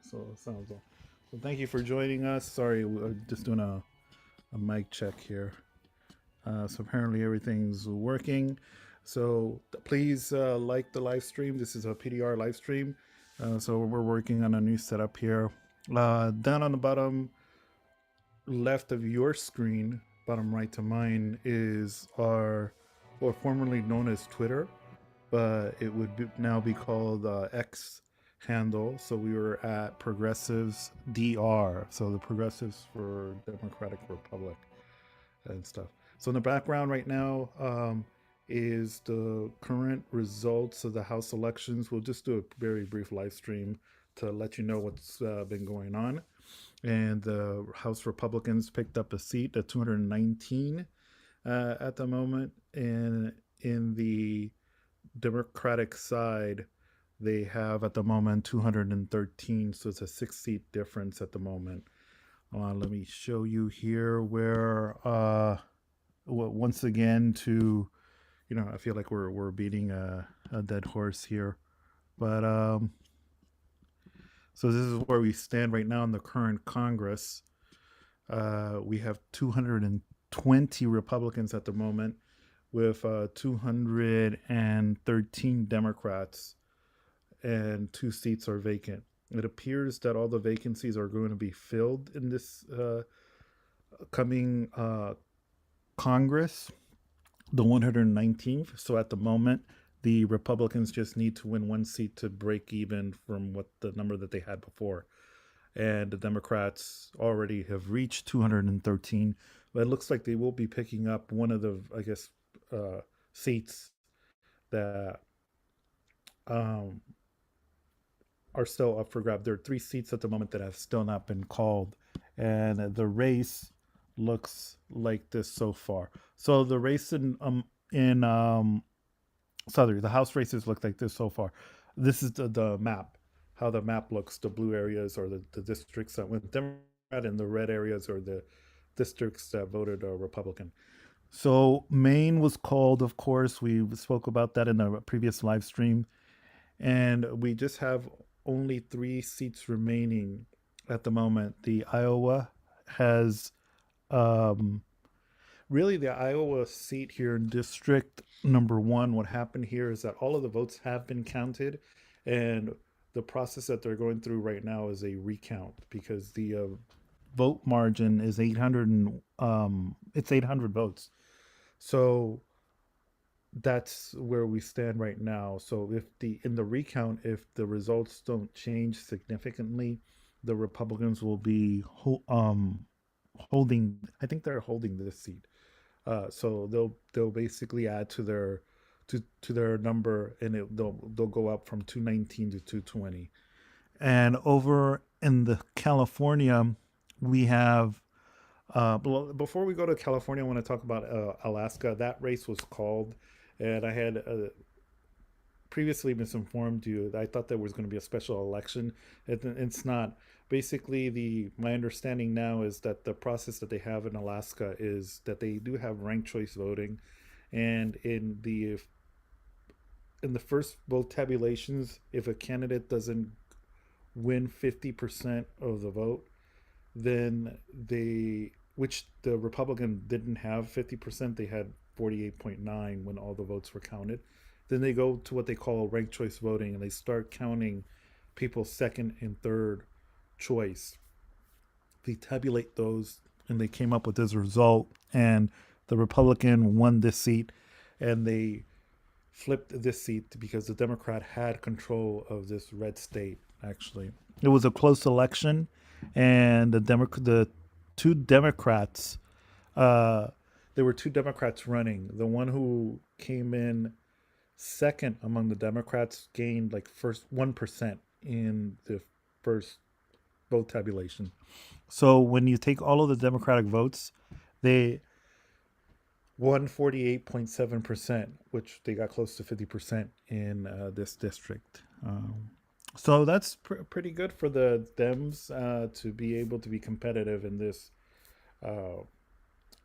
So it sounds all. So thank you for joining us. Sorry, we're just doing a mic check here. So apparently everything's working. So please like the live stream. This is a PDR live stream. So we're working on a new setup here. Down on the bottom left of your screen, bottom right to mine, is our, well, formerly known as Twitter, but it would now be called X handle. So we were at Progressives DR. So the Progressives for Democratic Republic and stuff. So in the background right now is the current results of the House elections. We'll just do a very brief live stream to let you know what's been going on. And the House Republicans picked up a seat at 219 at the moment. And in the Democratic side, they have at the moment 213. So it's a 6 seat difference at the moment. Let me show you here where, once again, to, I feel like we're beating a dead horse here. But so this is where we stand right now in the current Congress. We have 220 Republicans at the moment, with 213 Democrats, and 2 seats are vacant. It appears that all the vacancies are going to be filled in this coming Congress, the 119th. So at the moment, the Republicans just need to win 1 seat to break even from what the number that they had before. And the Democrats already have reached 213. But it looks like they will be picking up one of the, I guess, seats that um, are still up for grab. There are 3 seats at the moment that have still not been called, and the race looks like this so far. So the race in sorry, the House races look like this so far. This is the map, how the map looks. The blue areas are the districts that went Democrat, and the red areas are the districts that voted Republican. So Maine was called, of course. We spoke about that in a previous live stream, and we just have only 3 seats remaining at the moment. The Iowa has um, really the Iowa seat here in District Number One. What happened here is that all of the votes have been counted, and the process that they're going through right now is a recount because the vote margin is 800 and it's 800 votes. So that's where we stand right now. So if the in the recount, if the results don't change significantly, the Republicans will be holding. I think they're holding this seat. So they'll basically add to their number, and they'll go up from 219 to 220. And over in the California, we have. Before we go to California, I want to talk about Alaska. That race was called, and I had previously misinformed you. I thought there was going to be a special election. It's not. Basically, the my understanding now is that the process that they have in Alaska is that they do have ranked choice voting, and in the first vote tabulations, if a candidate doesn't win 50% of the vote, then which the Republican didn't have 50%, they had 48.9 when all the votes were counted. Then they go to what they call ranked choice voting, and they start counting people's second and third choice. They tabulate those, and they came up with this result. And the Republican won this seat, and they flipped this seat because the Democrat had control of this red state. Actually, it was a close election, and the 2 Democrats, uh, there were 2 Democrats running. The one who came in second among the Democrats gained like first 1% in the first vote tabulation. So when you take all of the Democratic votes, they won 48.7%, which they got close to 50% in this district. So that's pretty good for the Dems to be able to be competitive in this uh,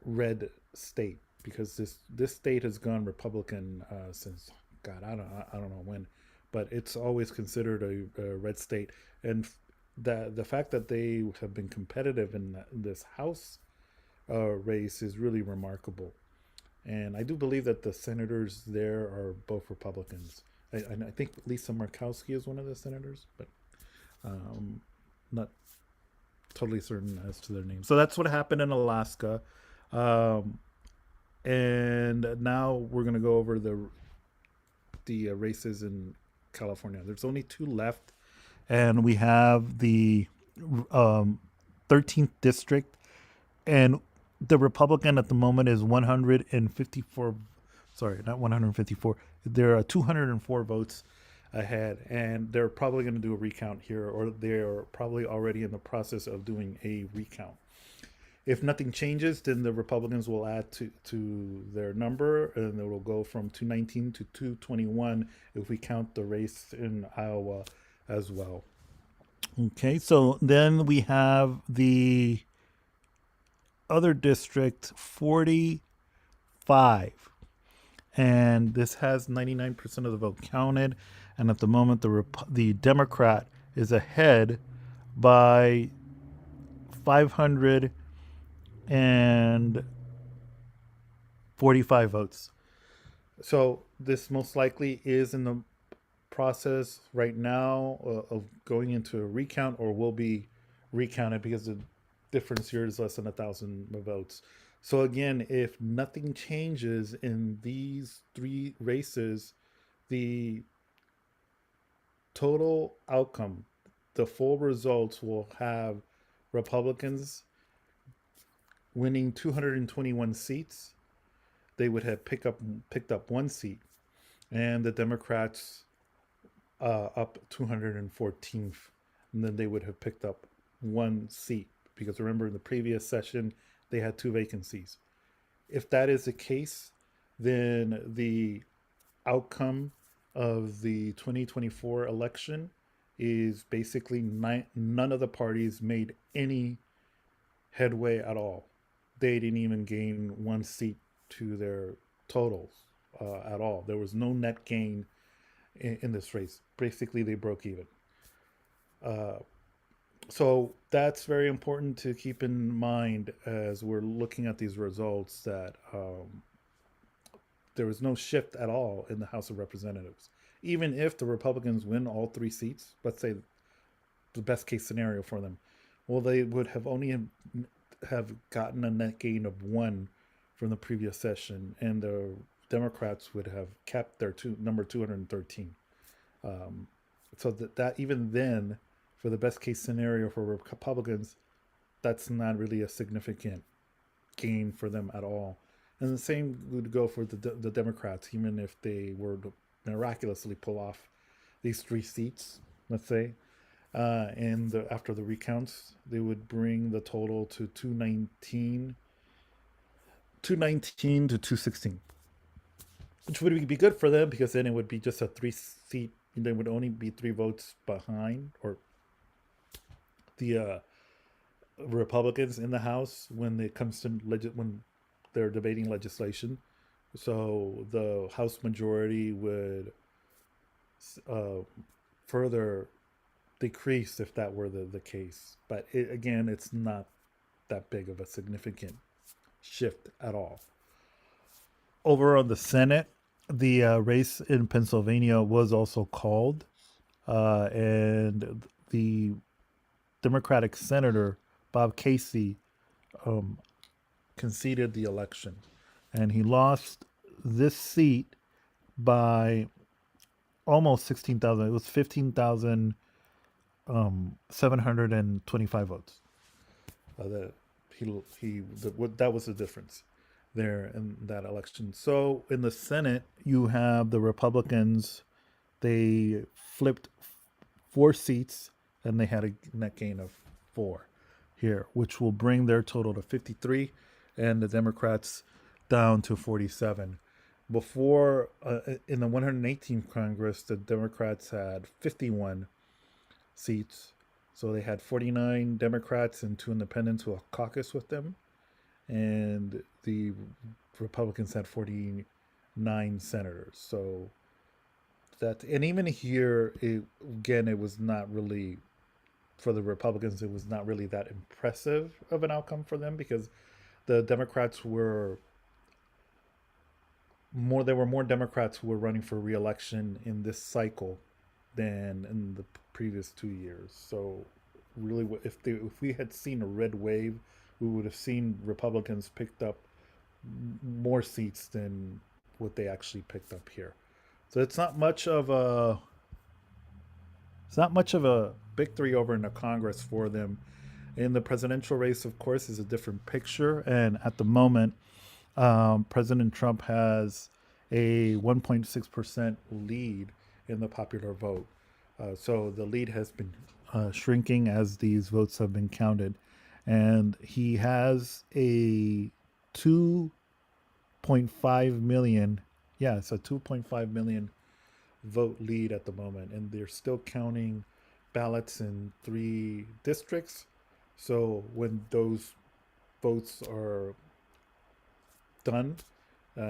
red state, because this state has gone Republican since God, I don't know when, but it's always considered a red state. And that the fact that they have been competitive in this House race is really remarkable. And I do believe that the senators there are both Republicans. I think Lisa Murkowski is one of the senators, but um, not totally certain as to their name. So that's what happened in Alaska. Um, and now we're going to go over the races in California. There's only two left, and we have the um, 13th district, and the Republican at the moment is 154. Sorry, not 154. There are 204 votes ahead, and they're probably going to do a recount here, or they're probably already in the process of doing a recount. If nothing changes, then the Republicans will add to their number, and it will go from 219 to 221 if we count the race in Iowa as well. Okay, so then we have the other district 45, and this has 99% of the vote counted. And at the moment, the Democrat is ahead by 545 votes. So this most likely is in the process right now of going into a recount, or will be recounted, because the difference here is less than 1,000 votes. So again, if nothing changes in these three races, the total outcome, the full results will have Republicans winning 221 seats. They would have picked up one seat, and the Democrats up 214th, and then they would have picked up one seat, because remember in the previous session they had two vacancies. If that is the case, then the outcome of the 2024 election is basically none of the parties made any headway at all. They didn't even gain one seat to their totals at all. There was no net gain in this race. Basically, they broke even. Uh, so that's very important to keep in mind as we're looking at these results, that there was no shift at all in the House of Representatives. Even if the Republicans win all three seats, let's say the best case scenario for them, well, they would have only have gotten a net gain of one from the previous session, and the Democrats would have kept their number 213. Um, so that even then, for the best case scenario for Republicans, that's not really a significant gain for them at all. And the same would go for the Democrats, even if they were to miraculously pull off these three seats, let's say, and after the recounts, they would bring the total to 219 to 216, which would be good for them, because then it would be just a three seat. They would only be three votes behind, or the Republicans in the House when it comes to when they're debating legislation. So the House majority would uh, further decrease if that were the case. But again, it's not that big of a significant shift at all. Over on the Senate, the race in Pennsylvania was also called, and the Democratic Senator Bob Casey um, conceded the election, and he lost this seat by almost 16,000. It was 15,725 votes. That that was the difference there in that election. So in the Senate, you have the Republicans. They flipped four seats, and they had a net gain of four here, which will bring their total to 53, and the Democrats down to 47. Before, in the 118th Congress, the Democrats had 51 seats. So they had 49 Democrats and two independents who caucus with them. And the Republicans had 49 senators. And even here, again, it was not really for the Republicans, it was not really that impressive of an outcome for them because the Democrats were more. There were more Democrats who were running for reelection in this cycle than in the previous 2 years. So really, if we had seen a red wave, we would have seen Republicans picked up more seats than what they actually picked up here. So it's not much of a victory over in the Congress for them. In the presidential race, of course, is a different picture. And at the moment, President Trump has a 1.6% lead in the popular vote. So the lead has been shrinking as these votes have been counted. And he has a 2.5 million, yeah, it's a 2.5 million vote lead at the moment. And they're still counting ballots in 3 districts. So when those votes are done,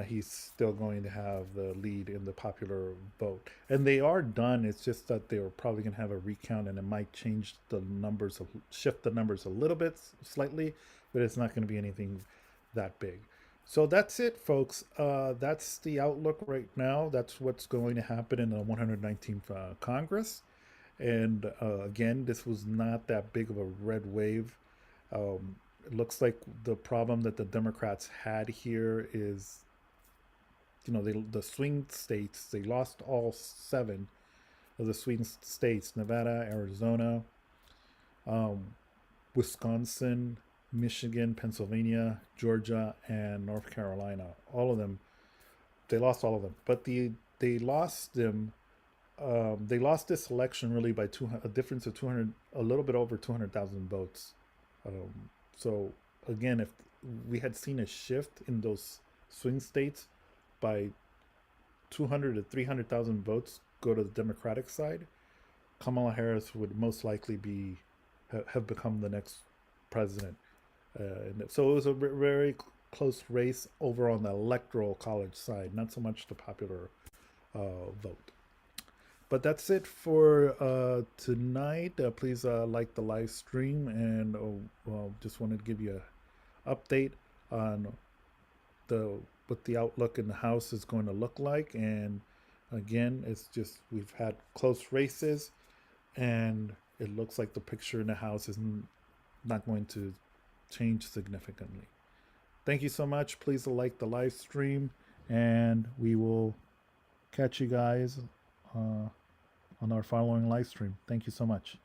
he's still going to have the lead in the popular vote. And they are done. It's just that they are probably going to have a recount, and it might change the numbers, shift the numbers a little bit, slightly, but it's not going to be anything that big. So that's it, folks. That's the outlook right now. That's what's going to happen in the 119th Congress. And again, this was not that big of a red wave. It looks like the problem that the Democrats had here is, the swing states, they lost all 7 of the swing states: Nevada, Arizona, um, Wisconsin, Michigan, Pennsylvania, Georgia, and North Carolina. All of them, they lost all of them. But they lost them. They lost this election really by a difference of 200, a little bit over 200,000 votes. So again, if we had seen a shift in those swing states by 200 to 300,000 votes go to the Democratic side, Kamala Harris would most likely have become the next president. And so it was a very close race over on the electoral college side, not so much the popular vote. But that's it for tonight. Please like the live stream, and just wanted to give you an update on the what the outlook in the House is going to look like. And again, it's just we've had close races, and it looks like the picture in the House is not going to change significantly. Thank you so much. Please like the live stream, and we will catch you guys on our following live stream. Thank you so much.